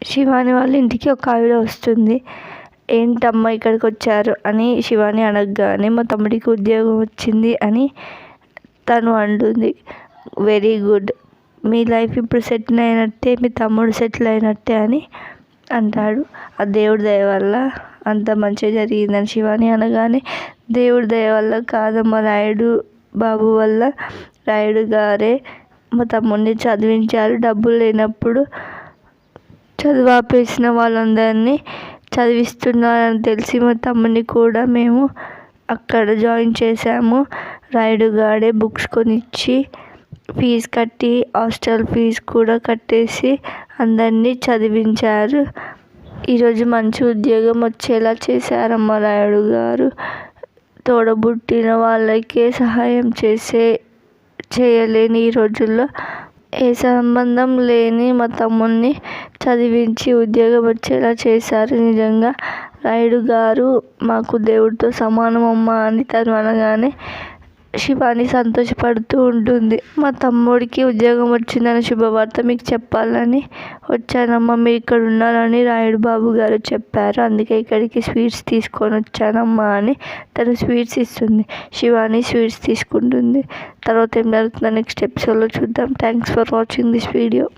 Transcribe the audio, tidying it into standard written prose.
శివాని వాళ్ళ ఇంటికి ఒక ఆవిడ వస్తుంది. ఏంటమ్మా ఇక్కడికి వచ్చారు అని శివాని అడగగానే మా తమ్ముడికి ఉద్యోగం వచ్చింది అని తను అంటుంది. వెరీ గుడ్, మీ లైఫ్ ఇప్పుడు సెటిల్ అయినట్టే, మీ తమ్ముడు సెటిల్ అయినట్టే అని అంటాడు. ఆ దేవుడి దయ వల్ల అంత మంచిగా జరిగిందని శివాని అనగానే, దేవుడి దయ వల్ల కాదమ్మ, రాయుడు బాబు వల్ల, రాయుడు గారే మా తమ్ముడిని చదివించారు. డబ్బులు లేనప్పుడు చదువు ఆపేసిన వాళ్ళందరినీ చదివిస్తున్నారని తెలిసి మా తమ్ముడిని కూడా మేము అక్కడ జాయిన్ చేసాము. రాయుడు గారే బుక్స్ కొనిచ్చి ఫీజు కట్టి హాస్టల్ ఫీజు కూడా కట్టేసి అందరినీ చదివించారు. ఈరోజు మంచి ఉద్యోగం వచ్చేలా చేశారమ్మ రాయుడు గారు. తోడబుట్టిన వాళ్ళకే సహాయం చేయలేని ఈ రోజుల్లో ఏ సంబంధం లేని మా తమ్ముడిని చదివించి ఉద్యోగం వచ్చేలా చేశారు. నిజంగా రాయుడు గారు మాకు దేవుడితో సమానం అమ్మ అని తను అనగానే శివాని సంతోషపడుతూ ఉంటుంది. మా తమ్ముడికి ఉద్యోగం వచ్చిందని శుభవార్త మీకు చెప్పాలని వచ్చానమ్మా, మీరు ఇక్కడ ఉన్నారని రాయుడు బాబు గారు చెప్పారు, అందుకే ఇక్కడికి స్వీట్స్ తీసుకొని వచ్చానమ్మా అని తను స్వీట్స్ ఇస్తుంది. శివాని స్వీట్స్ తీసుకుంటుంది. తర్వాత ఏం జరుగుతుందో నెక్స్ట్ ఎపిసోడ్లో చూద్దాం. Thanks for watching this video.